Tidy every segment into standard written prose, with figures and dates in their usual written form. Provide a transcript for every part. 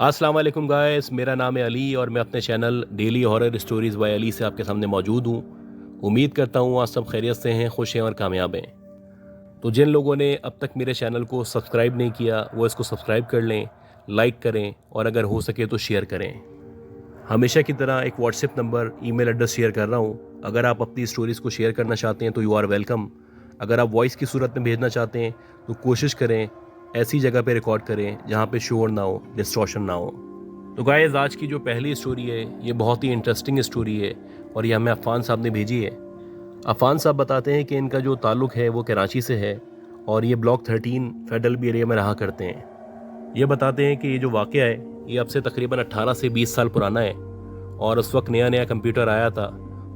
अस्सलाम वालेकुम गाइस, मेरा नाम है अली और मैं अपने channel daily horror stories by Ali से आपके सामने मौजूद हूँ। उम्मीद करता हूँ आज सब खैरियत से हैं, खुश हैं और कामयाब हैं। तो जिन लोगों ने अब तक मेरे चैनल को सब्सक्राइब नहीं किया वो इसको सब्सक्राइब कर लें, लाइक करें और अगर हो सके तो शेयर करें। हमेशा की तरह एक WhatsApp number, email address share कर रहा हूँ। अगर आप अपनी स्टोरीज़ को शेयर करना चाहते हैं तो यू आर वेलकम। अगर आप वॉइस की सूरत में भेजना चाहते हैं तो कोशिश करें ऐसी जगह पे रिकॉर्ड करें जहाँ पे शोर ना हो, डिस्टॉर्शन ना हो। तो गाइस, आज की जो पहली स्टोरी है ये बहुत ही इंटरेस्टिंग स्टोरी है और ये हमें अफ़ान साहब ने भेजी है। अफ़ान साहब बताते हैं कि इनका जो ताल्लुक़ है वो कराची से है और ये ब्लॉक 13 फेडरल बी एरिया में रहा करते हैं। ये बताते हैं कि ये जो वाक़या है ये अब से तकरीबन 18 से 20 साल पुराना है और उस वक्त नया नया कंप्यूटर आया था।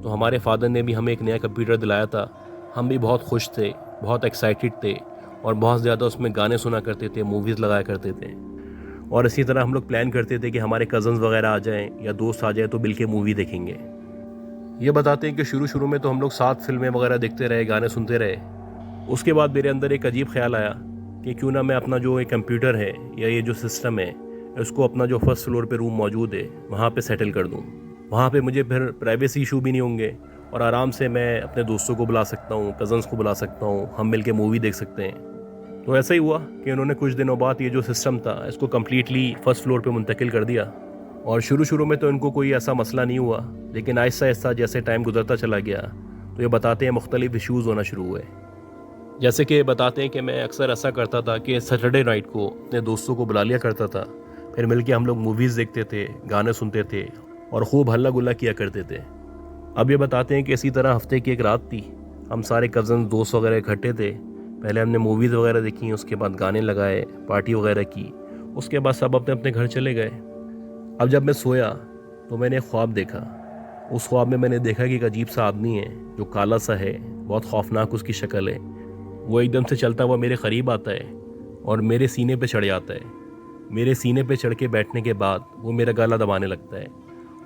तो हमारे फादर ने भी हमें एक नया कंप्यूटर दिलाया था। हम भी बहुत खुश थे, बहुत एक्साइटेड थे और बहुत ज़्यादा उसमें गाने सुना करते थे, मूवीज़ लगाया करते थे। और इसी तरह हम लोग प्लान करते थे कि हमारे कज़न्स वगैरह आ जाएं या दोस्त आ जाएं तो मिल के मूवी देखेंगे। ये बताते हैं कि शुरू शुरू में तो हम लोग साथ फिल्में वगैरह देखते रहे, गाने सुनते रहे। उसके बाद मेरे अंदर एक अजीब ख्याल आया कि क्यों ना मैं अपना जो एक कंप्यूटर है या ये जो सिस्टम है उसको अपना जो फर्स्ट फ्लोर पे रूम मौजूद है वहाँ पे सेटल कर दूँ। वहाँ पे मुझे फिर प्राइवेसी इशू भी नहीं होंगे और आराम से मैं अपने दोस्तों को बुला सकता हूँ, कज़न्स को बुला सकता हूँ, हम मिल के मूवी देख सकते हैं। तो ऐसा ही हुआ कि उन्होंने कुछ दिनों बाद ये जो सिस्टम था इसको कम्प्लीटली फर्स्ट फ्लोर पे मुंतकिल कर दिया। और शुरू शुरू में तो इनको कोई ऐसा मसला नहीं हुआ, लेकिन आहिस्ता आहिस्ता जैसे टाइम गुजरता चला गया तो ये बताते हैं मुख्तलिफ इशूज़ होना शुरू हुए। जैसे कि बताते हैं कि मैं अक्सर ऐसा करता था कि सैटरडे नाइट को अपने दोस्तों को बुला लिया करता था, फिर मिलके हम लोग मूवीज़ देखते थे, गाने सुनते थे और खूब हल्ला गुल्ला किया करते थे। अब ये बताते हैं कि इसी तरह हफ्ते की एक रात थी, हम सारे कज़न दोस्त वगैरह इकट्ठे थे। पहले हमने मूवीज़ वगैरह देखी, उसके बाद गाने लगाए, पार्टी वगैरह की, उसके बाद सब अपने अपने घर चले गए। अब जब मैं सोया तो मैंने एक ख्वाब देखा। उस ख्वाब में मैंने देखा कि एक अजीब सा आदमी है जो काला सा है, बहुत खौफनाक उसकी शक्ल है। वो एकदम से चलता हुआ मेरे करीब आता है और मेरे सीने पे चढ़ जाता है। मेरे सीने पे चढ़ के बैठने के बाद वो मेरा गला दबाने लगता है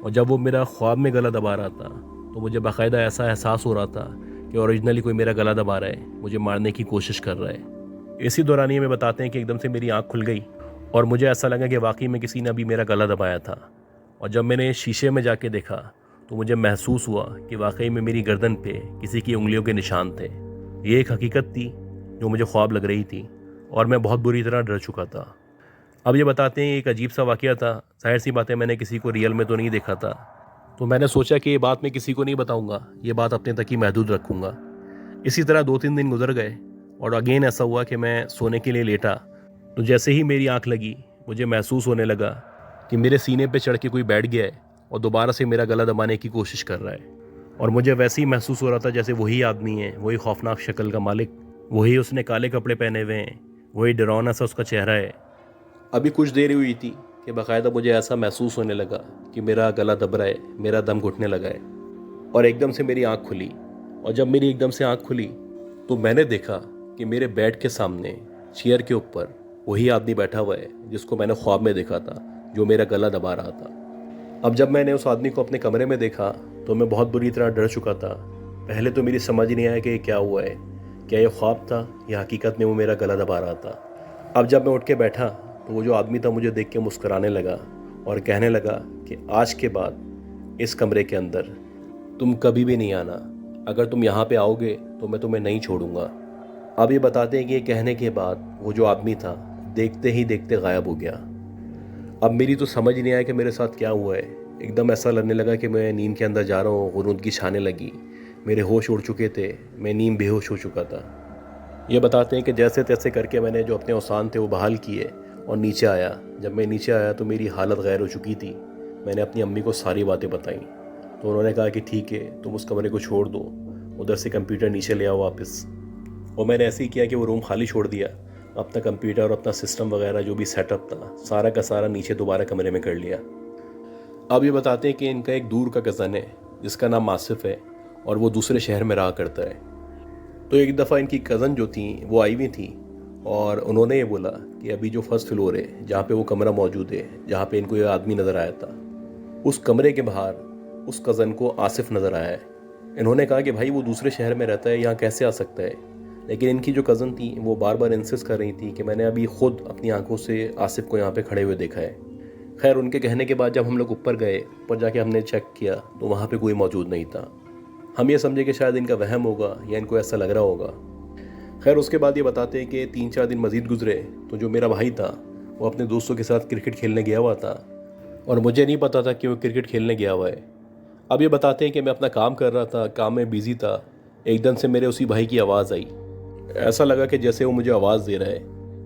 और जब वो मेरा ख्वाब में गला दबा रहा था तो मुझे बाकायदा ऐसा एहसास हो रहा था कि ओरिजिनली कोई मेरा गला दबा रहा है, मुझे मारने की कोशिश कर रहा है। इसी दौरान में बताते हैं कि एकदम से मेरी आँख खुल गई और मुझे ऐसा लगा कि वाकई में किसी ने अभी मेरा गला दबाया था। और जब मैंने शीशे में जाके देखा तो मुझे महसूस हुआ कि वाकई में मेरी गर्दन पे किसी की उंगलियों के निशान थे। ये एक हकीकत थी जो मुझे ख्वाब लग रही थी और मैं बहुत बुरी तरह डर चुका था। अब ये बताते हैं एक अजीब सा वाक़या था। ज़ाहिर सी बात है, मैंने किसी को रियल में तो नहीं देखा था, तो मैंने सोचा कि ये बात मैं किसी को नहीं बताऊंगा, ये बात अपने तक ही महदूद रखूंगा। इसी तरह 2-3 दिन गुजर गए और अगेन ऐसा हुआ कि मैं सोने के लिए लेटा तो जैसे ही मेरी आंख लगी मुझे महसूस होने लगा कि मेरे सीने पे चढ़ के कोई बैठ गया है और दोबारा से मेरा गला दबाने की कोशिश कर रहा है। और मुझे वैसे ही महसूस हो रहा था जैसे वही आदमी है, वही खौफनाक शक्ल का मालिक, वही उसने काले कपड़े पहने हुए हैं, वही डरावना सा उसका चेहरा है। अभी कुछ देर हुई थी कि बाकायदा मुझे ऐसा महसूस होने लगा कि मेरा गला दब रहा है, मेरा दम घुटने लगा है और एकदम से मेरी आंख खुली। और जब मेरी एकदम से आंख खुली तो मैंने देखा कि मेरे बेड के सामने चेयर के ऊपर वही आदमी बैठा हुआ है जिसको मैंने ख्वाब में देखा था, जो मेरा गला दबा रहा था। अब जब मैंने उस आदमी को अपने कमरे में देखा तो मैं बहुत बुरी तरह डर चुका था। पहले तो मेरी समझ नहीं आया कि ये क्या हुआ है, क्या ये ख्वाब था या हकीकत में वो मेरा गला दबा रहा था। अब जब मैं उठ के बैठा तो वो जो आदमी था मुझे देख के मुस्कुराने लगा और कहने लगा कि आज के बाद इस कमरे के अंदर तुम कभी भी नहीं आना, अगर तुम यहाँ पे आओगे तो मैं तुम्हें नहीं छोड़ूंगा। अब ये बताते हैं कि ये कहने के बाद वो जो आदमी था देखते ही देखते गायब हो गया। अब मेरी तो समझ नहीं आया कि मेरे साथ क्या हुआ है। एकदम ऐसा लगने लगा कि मैं नींद के अंदर जा रहा हूँ, गुनूदगी छाने लगी, मेरे होश उड़ चुके थे, मैं नींद बेहोश हो चुका था। ये बताते हैं कि जैसे तैसे करके मैंने जो अपने औसान थे वो बहाल किए और नीचे आया। जब मैं नीचे आया तो मेरी हालत गैर हो चुकी थी। मैंने अपनी अम्मी को सारी बातें बताई तो उन्होंने कहा कि ठीक है, तुम उस कमरे को छोड़ दो, उधर से कंप्यूटर नीचे ले आओ वापस। और मैंने ऐसे ही किया कि वो रूम खाली छोड़ दिया, अपना कंप्यूटर और अपना सिस्टम वगैरह जो भी सेटअप था सारा का सारा नीचे दोबारा कमरे में कर लिया। अब ये बताते हैं कि इनका एक दूर का कज़न है जिसका नाम आसिफ है और वो दूसरे शहर में रहा करता है। तो एक दफ़ा इनकी कज़न जो थी वो आई हुई थी और उन्होंने ये बोला कि अभी जो फर्स्ट फ्लोर है जहाँ पे वो कमरा मौजूद है, जहाँ पे इनको ये आदमी नज़र आया था, उस कमरे के बाहर उस कज़न को आसिफ नज़र आया है। इन्होंने कहा कि भाई वो दूसरे शहर में रहता है, यहाँ कैसे आ सकता है। लेकिन इनकी जो कज़न थी वो बार बार इंसिस्ट कर रही थी कि मैंने अभी ख़ुद अपनी आंखों से आसिफ को यहाँ पे खड़े हुए देखा है। खैर उनके कहने के बाद जब हम लोग ऊपर गए, ऊपर जाके हमने चेक किया तो वहाँ पे कोई मौजूद नहीं था। हम ये समझे कि शायद इनका वहम होगा या इनको ऐसा लग रहा होगा। खैर उसके बाद ये बताते हैं कि 3-4 दिन मज़ीद गुजरे तो जो मेरा भाई था वो अपने दोस्तों के साथ क्रिकेट खेलने गया हुआ था और मुझे नहीं पता था कि वो क्रिकेट खेलने गया हुआ है। अब ये बताते हैं कि मैं अपना काम कर रहा था, काम में बिज़ी था। एकदम से मेरे उसी भाई की आवाज़ आई। ऐसा लगा कि जैसे वो मुझे आवाज़ दे रहा है।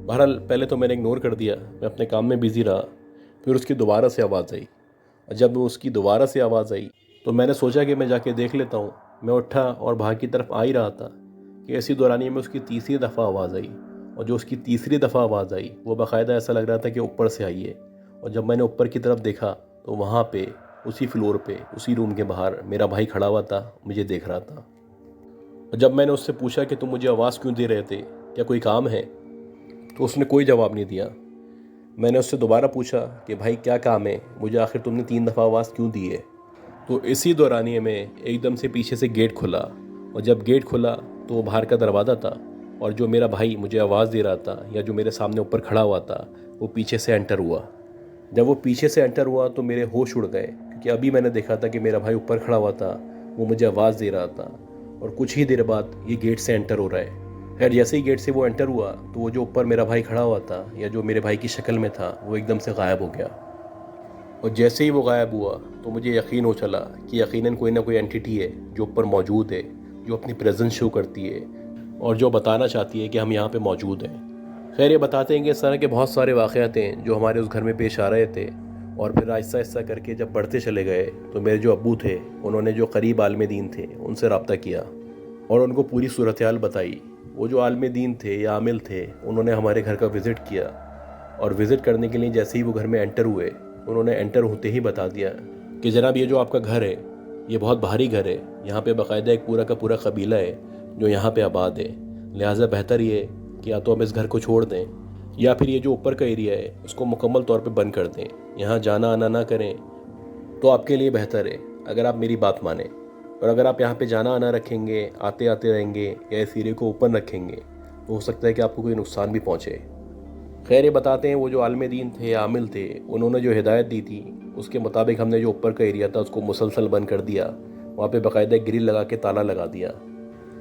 बहरहाल पहले तो मैंने इग्नोर कर दिया, मैं अपने काम में बिज़ी रहा। फिर उसकी दोबारा से आवाज़ आई और जब उसकी दोबारा से आवाज़ आई तो मैंने सोचा कि मैं जाके देख लेता हूँ। मैं उठा और बाहर की तरफ आ ही रहा था कि ऐसी दौरानिए में उसकी तीसरी दफ़ा आवाज़ आई और जो उसकी तीसरी दफ़ा आवाज़ आई वो बाकायदा ऐसा लग रहा था कि ऊपर से आई है। और जब मैंने ऊपर की तरफ देखा तो वहाँ पे उसी फ्लोर पे उसी रूम के बाहर मेरा भाई खड़ा हुआ था, मुझे देख रहा था। और जब मैंने उससे पूछा कि तुम मुझे आवाज़ क्यों दे रहे थे, क्या कोई काम है, तो उसने कोई जवाब नहीं दिया। मैंने उससे दोबारा पूछा कि भाई क्या काम है, मुझे आखिर तुमने 3 दफ़ा आवाज़ क्यों दी है। तो इसी दौरानिए में एकदम से पीछे से गेट खुला और जब गेट खुला तो वो बाहर का दरवाज़ा था और जो मेरा भाई मुझे आवाज़ दे रहा था या जो मेरे सामने ऊपर खड़ा हुआ था वो पीछे से एंटर हुआ। जब वो पीछे से एंटर हुआ तो मेरे होश उड़ गए क्योंकि अभी मैंने देखा था कि मेरा भाई ऊपर खड़ा हुआ था, वो मुझे आवाज़ दे रहा था और कुछ ही देर बाद ये गेट से एंटर हो रहा है। खैर जैसे ही गेट से वो एंटर हुआ तो वो जो ऊपर मेरा भाई खड़ा हुआ था या जो मेरे भाई की शक्ल में था वो एकदम से गायब हो गया। और जैसे ही वो गायब हुआ तो मुझे यकीन हो चला कि यकीनन कोई ना कोई एंटिटी है जो ऊपर मौजूद है, जो अपनी प्रेजेंस शो करती है और जो बताना चाहती है कि हम यहाँ पे मौजूद हैं। खैर ये बताते हैं कि इस तरह के बहुत सारे वाक़यात हैं जो हमारे उस घर में पेश आ रहे थे और फिर आहिस्ता आहिस्ता करके जब बढ़ते चले गए तो मेरे जो अब्बू थे उन्होंने जो करीब आलिम दीन थे उनसे रब्ता किया और उनको पूरी सूरत हाल बताई। वो जो आलिम दीन थे या आमिल थे उन्होंने हमारे घर का विज़िट किया और विज़िट करने के लिए जैसे ही वो घर में एंटर हुए उन्होंने एंटर होते ही बता दिया कि जनाब ये जो आपका घर है ये बहुत भारी घर है, यहाँ पे बाकायदा एक पूरा का पूरा कबीला है जो यहाँ पे आबाद है, लिहाजा बेहतर ये कि या तो हम इस घर को छोड़ दें या फिर ये जो ऊपर का एरिया है उसको मुकम्मल तौर पे बंद कर दें, यहाँ जाना आना ना करें तो आपके लिए बेहतर है अगर आप मेरी बात माने। और अगर आप यहाँ पे जाना आना रखेंगे, आते आते रहेंगे या इस एरिया को ओपन रखेंगे तो हो सकता है कि आपको कोई नुकसान भी पहुँचे। खैर ये बताते हैं वो जो आलिम दीन थे, आमिल थे, उन्होंने जो हिदायत दी थी उसके मुताबिक हमने जो ऊपर का एरिया था उसको मुसलसल बंद कर दिया, वहाँ पे बाकायदा ग्रिल लगा के ताला लगा दिया।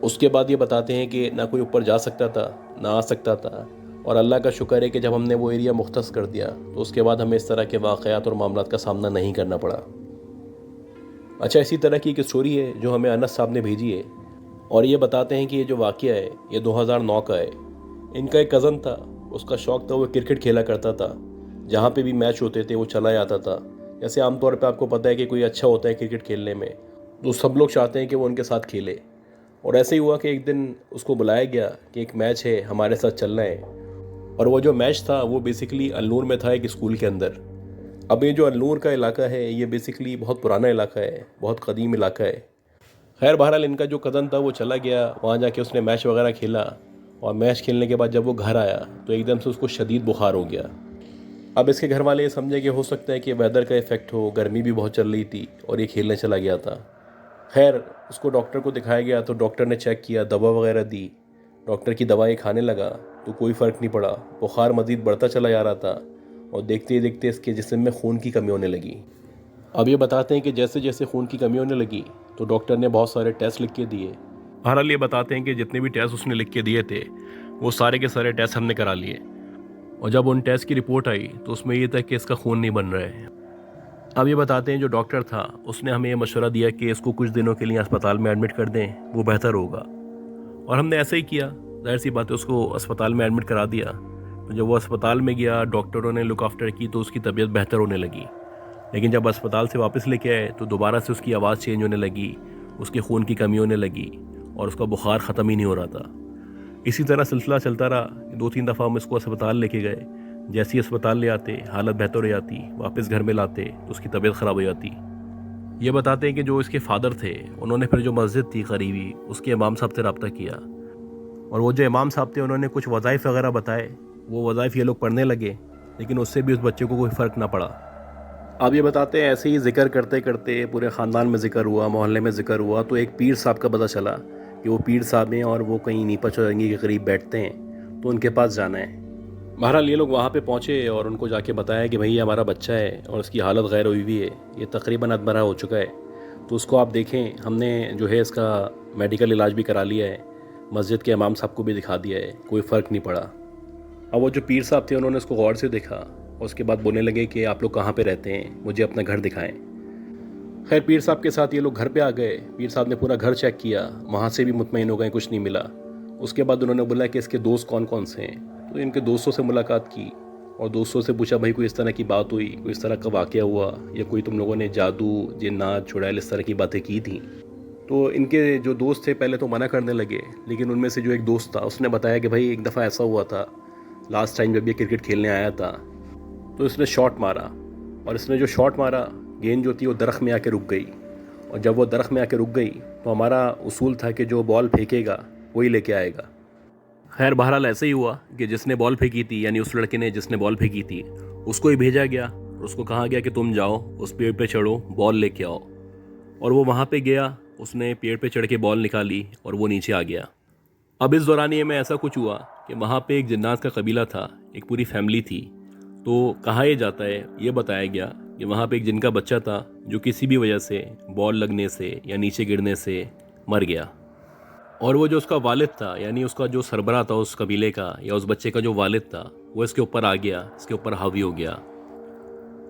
उसके बाद ये बताते हैं कि ना कोई ऊपर जा सकता था ना आ सकता था और अल्लाह का शुक्र है कि जब हमने वो एरिया मुख्तस कर दिया तो उसके बाद हमें इस तरह के वाक़यात और मामलात का सामना नहीं करना पड़ा। अच्छा इसी तरह की एक स्टोरी है जो हमें अनस साहब ने भेजी है और ये बताते हैं कि ये जो वाक़या है ये 2009 का है। इनका एक कज़न था, उसका शौक़ था वो क्रिकेट खेला करता था, जहाँ पे भी मैच होते थे वो चला जाता था। जैसे आमतौर पे आपको पता है कि कोई अच्छा होता है क्रिकेट खेलने में तो सब लोग चाहते हैं कि वो उनके साथ खेले। और ऐसे ही हुआ कि एक दिन उसको बुलाया गया कि एक मैच है, हमारे साथ चलना है। और वो जो मैच था वो बेसिकली अल्नूर में था, एक स्कूल के अंदर। अब ये जो अल्नूर का इलाका है ये बेसिकली बहुत पुराना इलाका है, बहुत कदीम इलाका है। खैर बहरहाल इनका जो कज़न था वो चला गया, वहाँ जाके उसने मैच वगैरह खेला और मैच खेलने के बाद जब वो घर आया तो एकदम से उसको शदीद बुखार हो गया। अब इसके घर वाले ये समझे कि हो सकता है कि वेदर का इफ़ेक्ट हो, गर्मी भी बहुत चल रही थी और ये खेलने चला गया था। खैर उसको डॉक्टर को दिखाया गया तो डॉक्टर ने चेक किया, दवा वगैरह दी। डॉक्टर की दवाएं खाने लगा तो कोई फ़र्क नहीं पड़ा, बुखार मज़ीद बढ़ता चला जा रहा था और देखते ही देखते इसके जिस्म में खून की कमी होने लगी। अब ये बताते हैं कि जैसे जैसे खून की कमी होने लगी तो डॉक्टर ने बहुत सारे टेस्ट लिख के दिए। बहरहाल ये बताते हैं कि जितने भी टेस्ट उसने लिख के दिए थे वो सारे के सारे टेस्ट हमने करा लिए और जब उन टेस्ट की रिपोर्ट आई तो उसमें ये था कि इसका खून नहीं बन रहा है। अब ये बताते हैं जो डॉक्टर था उसने हमें ये मशवरा दिया कि इसको कुछ दिनों के लिए अस्पताल में एडमिट कर दें, वो बेहतर होगा। और हमने ऐसे ही किया, जाहिर सी बात है उसको अस्पताल में एडमिट करा दिया। तो जब वो अस्पताल में गया, डॉक्टरों ने लुक आफ्टर की तो उसकी तबीयत बेहतर होने लगी। लेकिन जब अस्पताल से वापस लेके आए तो दोबारा से उसकी आवाज़ चेंज होने लगी, उसके खून की कमी होने लगी और उसका बुखार ख़त्म ही नहीं हो रहा था। इसी तरह सिलसिला चलता रहा। 2-3 दफ़ा हम इसको अस्पताल लेके गए, जैसे ही अस्पताल ले आते हालत बेहतर हो जाती, वापस घर में लाते तो उसकी तबीयत ख़राब हो जाती। ये बताते हैं कि जो इसके फादर थे उन्होंने फिर जो मस्जिद थी करीबी उसके इमाम साहब से रब्ता किया और वो जो इमाम साहब थे उन्होंने कुछ वज़ाइफ वगैरह बताए। वो वज़ाइफ ये लोग पढ़ने लगे लेकिन उससे भी उस बच्चे को कोई फ़र्क ना पड़ा। अब ये बताते हैं ऐसे ही ज़िक्र करते करते पूरे ख़ानदान में ज़िक्र हुआ, मोहल्ले में ज़िक्र हुआ तो एक पीर साहब का पता चला कि वो पीर साहब हैं और वो कहीं नीपा चौरंगी के करीब बैठते हैं, तो उनके पास जाना है। बहरहाल ये लोग वहाँ पे पहुँचे और उनको जाके बताया कि भाई ये हमारा बच्चा है और इसकी हालत गैर हुई हुई है, ये तकरीबन अधमरा हो चुका है, तो उसको आप देखें। हमने जो है इसका मेडिकल इलाज भी करा लिया है, मस्जिद के इमाम साहब को भी दिखा दिया है, कोई फ़र्क नहीं पड़ा। अब वो जो पीर साहब थे उन्होंने इसको गौर से देखा और उसके बाद बोलने लगे कि आप लोग कहाँ पे रहते हैं, मुझे अपना घर दिखाएं। खैर पीर साहब के साथ ये लोग घर पे आ गए। पीर साहब ने पूरा घर चेक किया, वहाँ से भी मुतमईन हो गए, कुछ नहीं मिला। उसके बाद उन्होंने बोला कि इसके दोस्त कौन कौन से हैं, तो इनके दोस्तों से मुलाकात की और दोस्तों से पूछा भाई कोई इस तरह की बात हुई, कोई इस तरह का वाक़या हुआ या कोई तुम लोगों ने जादू जिन्नात चुड़ैल इस तरह की बातें की थी। तो इनके जो दोस्त थे पहले तो मना करने लगे, लेकिन उनमें से जो एक दोस्त था उसने बताया कि भाई एक दफ़ा ऐसा हुआ था, लास्ट टाइम जब ये क्रिकेट खेलने आया था तो इसने शॉट मारा और इसने जो शॉट मारा गेंद जो थी वो दरख्त में आके रुक गई, और जब वो दरख्त में आके रुक गई तो हमारा उसूल था कि जो बॉल फेंकेगा वही लेके आएगा। खैर बहरहाल ऐसे ही हुआ कि जिसने बॉल फेंकी थी, यानी उस लड़के ने जिसने बॉल फेंकी थी, उसको ही भेजा गया और उसको कहा गया कि तुम जाओ उस पेड़ पे चढ़ो, बॉल लेके आओ। और वो वहाँ पे गया, उसने पेड़ पे चढ़ के बॉल निकाली और वो नीचे आ गया। अब इस दौरानिए में ऐसा कुछ हुआ कि वहाँ पे एक जिन्नात का कबीला था, एक पूरी फैमिली थी। तो कहा यह जाता है, ये बताया गया कि वहाँ पे एक जिन का बच्चा था जो किसी भी वजह से बॉल लगने से या नीचे गिरने से मर गया, और वो जो उसका वालिद था, यानी उसका जो सरबरा था उस कबीले का या उस बच्चे का जो वालिद था, वो इसके ऊपर आ गया, इसके ऊपर हावी हो गया।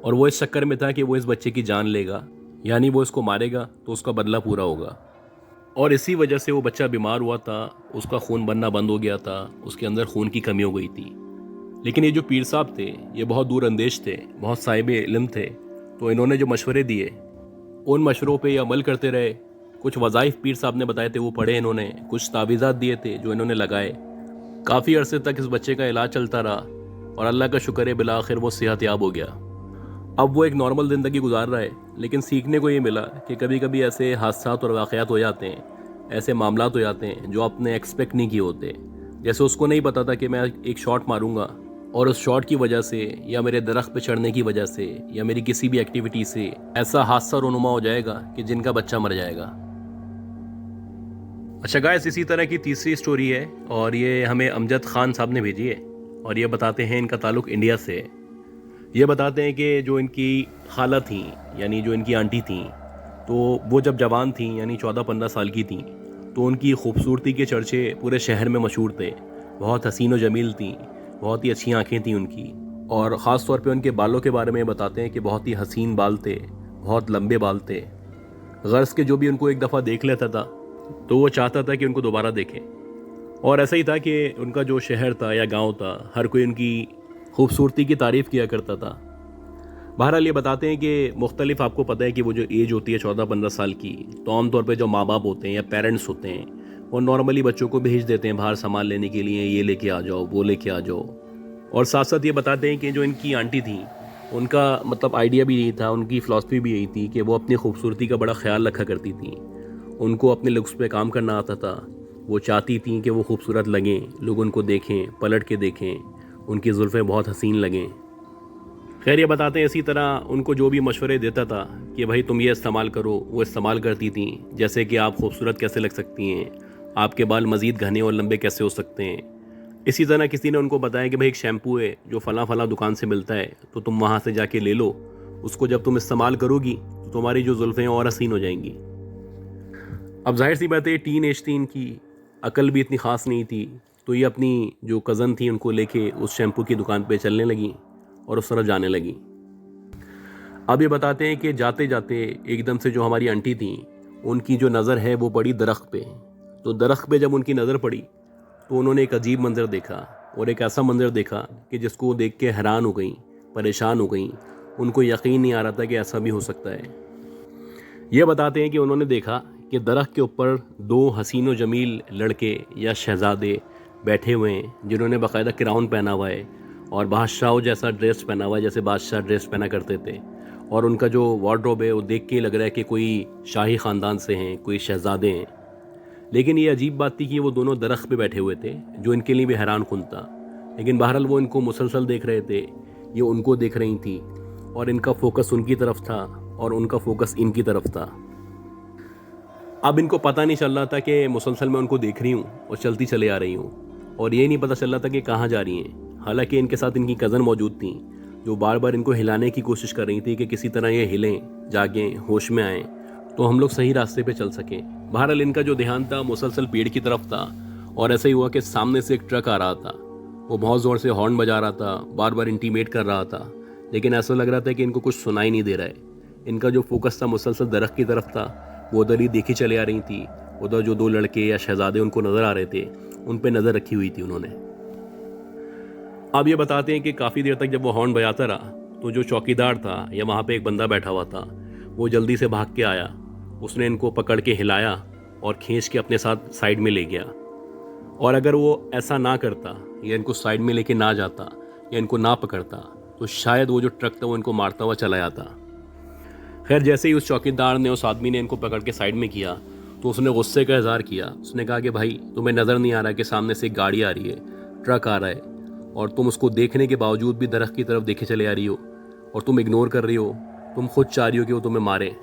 और वो इस चक्कर में था कि वो इस बच्चे की जान लेगा, यानी वो इसको मारेगा तो उसका बदला पूरा होगा। और इसी वजह से वो बच्चा बीमार हुआ था, उसका खून बनना बंद हो गया था, उसके अंदर खून की कमी हो गई थी। लेकिन ये जो पीर साहब थे ये बहुत दूर अंदेश थे, बहुत साहिब इल्म थे। तो इन्होंने जो मशवरे दिए उन मशवरों पे ये अमल करते रहे। कुछ वज़ाइफ पीर साहब ने बताए थे वो पढ़े इन्होंने, कुछ तावीज़ात दिए थे जो इन्होंने लगाए। काफ़ी अरसे तक इस बच्चे का इलाज चलता रहा और अल्लाह का शुक्र है बिला आखिर वो सेहतयाब हो गया। अब वो एक नॉर्मल ज़िंदगी गुजार रहा है। लेकिन सीखने को ये मिला कि कभी कभी ऐसे हादसात और वाक़यात हो जाते हैं, ऐसे मामलात हो जाते हैं जो आपने एक्सपेक्ट नहीं किए होते। जैसे उसको नहीं पता था कि मैं एक शॉट मारूंगा और उस शॉट की वजह से या मेरे दरख्त पे चढ़ने की वजह से या मेरी किसी भी एक्टिविटी से ऐसा हादसा रोनुमा हो जाएगा कि जिनका बच्चा मर जाएगा। अच्छा गाइस, इसी तरह की तीसरी स्टोरी है और ये हमें अमजद खान साहब ने भेजी है और ये बताते हैं इनका ताल्लुक़ इंडिया से है। ये बताते हैं कि जो इनकी खाला थी, यानी जो इनकी आंटी थी, तो वो जब जवान थी यानी 14-15 साल की थी, तो उनकी खूबसूरती के चर्चे पूरे शहर में मशहूर थे। बहुत हसीन व जमील थी, बहुत ही अच्छी आंखें थी उनकी, और ख़ास तौर पे उनके बालों के बारे में बताते हैं कि बहुत ही हसीन बाल थे, बहुत लंबे बाल थे। गर्ज के जो भी उनको एक दफ़ा देख लेता था तो वो चाहता था कि उनको दोबारा देखें। और ऐसा ही था कि उनका जो शहर था या गांव था, हर कोई उनकी खूबसूरती की तारीफ़ किया करता था। बहरहाल ये बताते हैं कि मुख्तलिफ, आपको पता है कि वो जो एज होती है 14-15 साल की, तो आमतौर पे जो माँ बाप होते हैं या पेरेंट्स होते हैं वो नॉर्मली बच्चों को भेज देते हैं बाहर सामान लेने के लिए, ये लेके आ जाओ, वो लेके आ जाओ। और साथ साथ ये बताते हैं कि जो इनकी आंटी थी उनका मतलब आइडिया भी यही था, उनकी फ़िलासफ़ी भी यही थी कि वो अपनी खूबसूरती का बड़ा ख्याल रखा करती थी। उनको अपने लुक्स पे काम करना आता था। वो चाहती थी कि वो खूबसूरत लगें, लोग उनको देखें, पलट के देखें, उनकी जुल्फ़ें बहुत हसीन लगें। खैर ये बताते हैं इसी तरह उनको जो भी मशवरे देता था कि भाई तुम ये इस्तेमाल करो, वो इस्तेमाल करती थी। जैसे कि आप खूबसूरत कैसे लग सकती हैं, आपके बाल मज़ीद घने और लंबे कैसे हो सकते हैं। इसी तरह किसी ने उनको बताया कि भाई एक शैम्पू है जो फ़लाँ फ़लाँ दुकान से मिलता है, तो तुम वहाँ से जाके ले लो, उसको जब तुम इस्तेमाल करोगी तो तुम्हारी जो जुल्फ़ें और हसीन हो जाएंगी। अब जाहिर सी बात है टीन एज थी इनकी, अकल भी इतनी ख़ास नहीं थी, तो ये अपनी जो कज़न थी उनको लेके उस शैम्पू की दुकान पे चलने लगी और उस तरफ जाने लगी। अब ये बताते हैं कि जाते जाते एकदम से जो हमारी आंटी थी उनकी जो नज़र है वो पड़ी दरख्त पे। तो दरख्त पे जब उनकी नज़र पड़ी तो उन्होंने एक अजीब मंज़र देखा, और एक ऐसा मंज़र देखा कि जिसको देख के हैरान हो गई, परेशान हो गई। उनको यकीन नहीं आ रहा था कि ऐसा भी हो सकता है। ये बताते हैं कि उन्होंने देखा कि दरख्त के ऊपर 2 हसीन व जमील लड़के या शहज़ादे बैठे हुए हैं, जिन्होंने बाकायदा क्राउन पहना हुआ है और बादशाहों जैसा ड्रेस पहना हुआ है, जैसे बादशाह ड्रेस पहना करते थे। और उनका जो वार्डरोब है वो देख के लग रहा है कि कोई शाही ख़ानदान से हैं, कोई शहज़ादे हैं। लेकिन ये अजीब बात थी कि वो दोनों दरख्त पे बैठे हुए थे, जो इनके लिए भी हैरान कुन था। लेकिन बहरहाल वो इनको मुसलसल देख रहे थे, ये उनको देख रही थी, और इनका फोकस उनकी तरफ था और उनका फोकस इनकी तरफ था। अब इनको पता नहीं चल रहा था कि मुसलसल मैं उनको देख रही हूँ और चलती चले आ रही हूँ, और ये नहीं पता चल रहा था कि कहाँ जा रही हैं। हालांकि इनके साथ इनकी कज़न मौजूद थी जो बार बार इनको हिलाने की कोशिश कर रही थी कि किसी तरह ये हिलें, जागें, होश में आएँ तो हम लोग सही रास्ते पे चल सकें। बहरहाल इनका जो ध्यान था मुसलसल पेड़ की तरफ था और ऐसा ही हुआ कि सामने से एक ट्रक आ रहा था। वो बहुत ज़ोर से हॉर्न बजा रहा था, बार बार इंटीमेट कर रहा था, लेकिन ऐसा लग रहा था कि इनको कुछ सुनाई नहीं दे रहा है। इनका जो फोकस था मुसलसल दरख्त की तरफ था, वो उधर ही देखी चले आ रही थी। उधर जो दो लड़के या शहजादे उनको नज़र आ रहे थे, उन पर नज़र रखी हुई थी उन्होंने। अब ये बताते हैं कि काफ़ी देर तक जब वो हॉर्न बजाता रहा तो जो चौकीदार था या वहाँ पे एक बंदा बैठा हुआ था, वो जल्दी से भाग के आया। उसने इनको पकड़ के हिलाया और खींच के अपने साथ साइड में ले गया। और अगर वो ऐसा ना करता या इनको साइड में लेके ना जाता या इनको ना पकड़ता तो शायद वो जो ट्रक था वो इनको मारता हुआ चला जाता। खैर, जैसे ही उस चौकीदार ने, उस आदमी ने इनको पकड़ के साइड में किया तो उसने गुस्से का इजहार किया। उसने कहा कि भाई, तुम्हें नज़र नहीं आ रहा कि सामने से एक गाड़ी आ रही है, ट्रक आ रहा है, और तुम उसको देखने के बावजूद भी दरख्त की तरफ देखे चले आ रही हो और तुम इग्नोर कर रही हो। तुम खुद चाह रही हो कि वो तुम्हें मारे।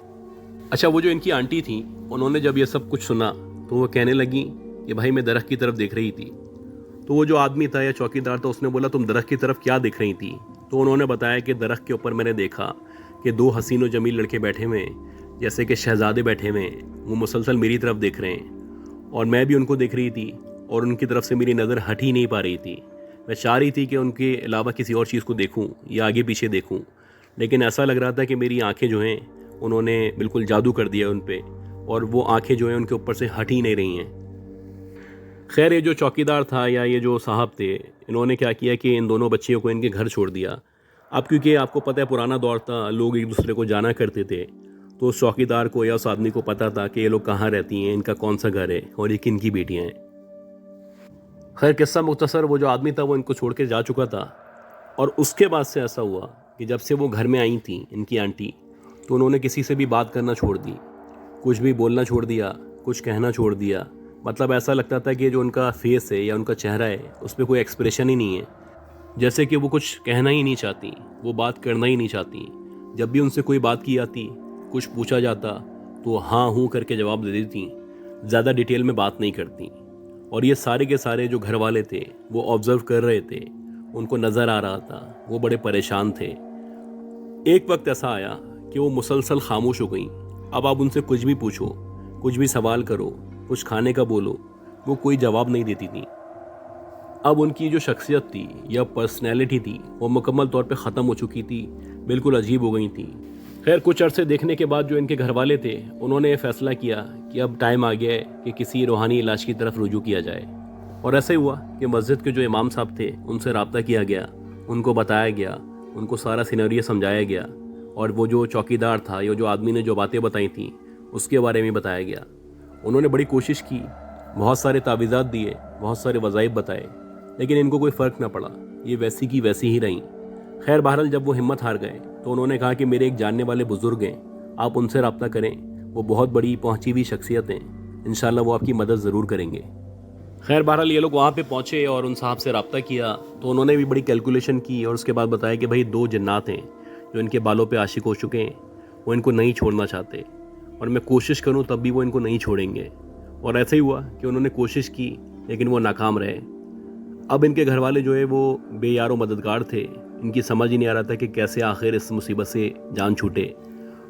अच्छा, वो जो इनकी आंटी थी, उन्होंने जब ये सब कुछ सुना तो वो कहने लगी कि भाई मैं दरख्त की तरफ देख रही थी। तो वो जो आदमी था या चौकीदार था, उसने बोला तुम दरख्त की तरफ क्या देख रही थी? तो उन्होंने बताया कि दरख्त के ऊपर मैंने देखा कि दो हसीन व जमील लड़के बैठे हुए हैं, जैसे कि शहजादे बैठे हुए हैं। वो मुसलसल मेरी तरफ देख रहे हैं और मैं भी उनको देख रही थी और उनकी तरफ से मेरी नज़र हट ही नहीं पा रही थी। मैं चाह रही थी कि उनके अलावा किसी और चीज़ को देखूं या आगे पीछे देखूं, लेकिन ऐसा लग रहा था कि मेरी आंखें जो हैं उन्होंने बिल्कुल जादू कर दिया उन पे, और वो आंखें जो हैं उनके ऊपर से हट ही नहीं रही हैं। खैर, ये जो चौकीदार था या ये जो साहब थे, इन्होंने क्या किया कि इन दोनों बच्चियों को इनके घर छोड़ दिया। अब क्योंकि आपको पता है पुराना दौर था, लोग एक दूसरे को जाना करते थे, तो उस चौकीदार को या उस आदमी को पता था कि ये लोग कहाँ रहती हैं, इनका कौन सा घर है और ये किन की बेटियाँ हैं। खैर, किस्सा मुख्तसर, वो जो आदमी था वो इनको छोड़ के जा चुका था और उसके बाद से ऐसा हुआ कि जब से वो घर में आई थी इनकी आंटी, तो उन्होंने किसी से भी बात करना छोड़ दी, कुछ भी बोलना छोड़ दिया, कुछ कहना छोड़ दिया। मतलब ऐसा लगता था कि जो उनका फेस है या उनका चेहरा है उस पर कोई एक्सप्रेशन ही नहीं है, जैसे कि वो कुछ कहना ही नहीं चाहती, वो बात करना ही नहीं चाहती। जब भी उनसे कोई बात की जाती, कुछ पूछा जाता तो हाँ हूँ करके जवाब दे देती, ज़्यादा डिटेल में बात नहीं करती। और ये सारे के सारे जो घर वाले थे वो ऑब्ज़र्व कर रहे थे, उनको नज़र आ रहा था, वो बड़े परेशान थे। एक वक्त ऐसा आया कि वो मुसलसल खामोश हो गई। अब आप उनसे कुछ भी पूछो, कुछ भी सवाल करो, कुछ खाने का बोलो, वो कोई जवाब नहीं देती थी। अब उनकी जो शख्सियत थी या पर्सनैलिटी थी वो मुकम्मल तौर पे ख़त्म हो चुकी थी, बिल्कुल अजीब हो गई थी। खैर, कुछ अरसे देखने के बाद जो इनके घर वाले थे उन्होंने ये फ़ैसला किया कि अब टाइम आ गया है कि किसी रूहानी इलाज की तरफ रुजू किया जाए। और ऐसा ही हुआ कि मस्जिद के जो इमाम साहब थे उनसे रब्ता किया गया, उनको बताया गया, उनको सारा सिनेरियो समझाया गया, और वो जो चौकीदार था या जो आदमी ने जो बातें बताई थी उसके बारे में बताया गया। उन्होंने बड़ी कोशिश की, बहुत सारे तावीज़ात दिए, बहुत सारे वज़ाइफ बताए, लेकिन इनको कोई फ़र्क ना पड़ा, ये वैसी की वैसी ही रहीं। खैर, बहरहाल जब वो हिम्मत हार गए तो उन्होंने कहा कि मेरे एक जानने वाले बुज़ुर्ग हैं, आप उनसे रब्ता करें, वो बहुत बड़ी पहुँची हुई शख्सियत हैं, इंशाअल्लाह वो आपकी मदद ज़रूर करेंगे। खैर, बहरहाल ये लोग वहाँ पे पहुँचे और उन साहब से रब्ता किया तो उन्होंने भी बड़ी कैलकुलेशन की और उसके बाद बताया कि भाई दो जन्नात हैं जो इनके बालों पे आशिक हो चुके हैं, वो इनको नहीं छोड़ना चाहते और मैं कोशिश करूँ तब भी वो इनको नहीं छोड़ेंगे। और ऐसा ही हुआ कि उन्होंने कोशिश की लेकिन वो नाकाम रहे। अब इनके घर वाले जो है वो बेयारो मददगार थे, इनकी समझ ही नहीं आ रहा था कि कैसे आखिर इस मुसीबत से जान छूटे।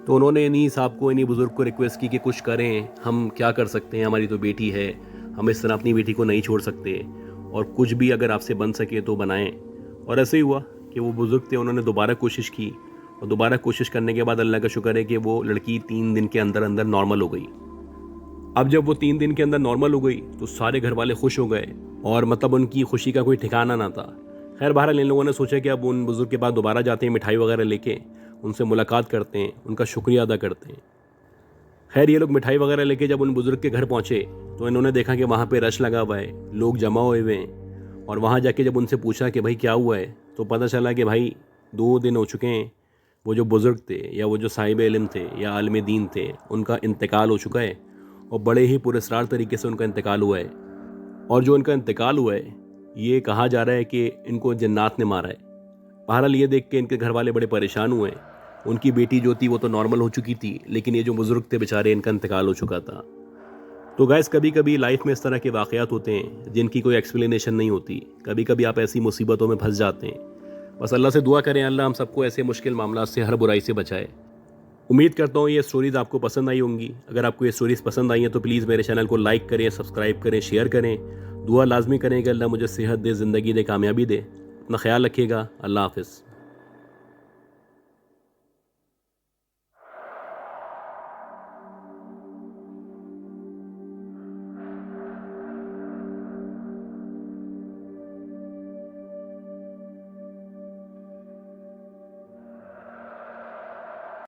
तो उन्होंने इन्हीं साहब को, इन्हीं बुज़ुर्ग को रिक्वेस्ट की कि कुछ करें, हम क्या कर सकते हैं, हमारी तो बेटी है, हम इस तरह अपनी बेटी को नहीं छोड़ सकते, और कुछ भी अगर आपसे बन सके तो बनाएं। और ऐसे ही हुआ कि वो बुज़ुर्ग थे, उन्होंने दोबारा कोशिश की और दोबारा कोशिश करने के बाद अल्लाह का शुक्र है कि वो लड़की 3 दिन के अंदर अंदर नॉर्मल हो गई। अब जब वो 3 दिन के अंदर नॉर्मल हो गई तो सारे घर वाले खुश हो गए और मतलब उनकी खुशी का कोई ठिकाना ना था। खैर, बहरहाल इन लोगों ने सोचा कि अब उन बुज़ुर्ग के पास दोबारा जाते हैं, मिठाई वगैरह लेके उनसे मुलाकात करते हैं, उनका शुक्रिया अदा करते हैं। खैर, ये लोग मिठाई वगैरह लेके जब उन बुज़ुर्ग के घर पहुँचे तो इन्होंने देखा कि वहाँ पे रश लगा हुआ है, लोग जमा हुए हुए हैं। और वहाँ जाके जब उनसे पूछा कि भाई क्या हुआ है, तो पता चला कि भाई 2 दिन हो चुके हैं, वो जो बुज़ुर्ग थे या वो जो साहिब इल्म थे या आलिम दीन थे, उनका इंतकाल हो चुका है और बड़े ही पुरस्कार तरीके से उनका इंतकाल हुआ है। और जो उनका इंतकाल हुआ है, ये कहा जा रहा है कि इनको जन्नात ने मारा है। बहरहाल ये देख के इनके घर वाले बड़े परेशान हुए। उनकी बेटी जो थी वो तो नॉर्मल हो चुकी थी, लेकिन ये जो बुज़ुर्ग थे बेचारे, इनका इंतकाल हो चुका था। तो गाइस कभी कभी लाइफ में इस तरह के वाक़यात होते हैं जिनकी कोई एक्सप्लेनेशन नहीं होती। कभी कभी आप ऐसी मुसीबतों में फंस जाते हैं। बस अल्लाह से दुआ करें, अल्लाह हम सबको ऐसे मुश्किल मामला से, हर बुराई से बचाए। उम्मीद करता हूँ ये स्टोरीज़ आपको पसंद आई होंगी। अगर आपको ये स्टोरीज़ पसंद आई हैं तो प्लीज़ मेरे चैनल को लाइक करें, सब्सक्राइब करें, शेयर करें। दुआ लाजमी करें कि अल्लाह मुझे सेहत दे, ज़िंदगी दे, कामयाबी दे। अपना ख्याल रखिएगा। अल्लाह हाफ़िज़।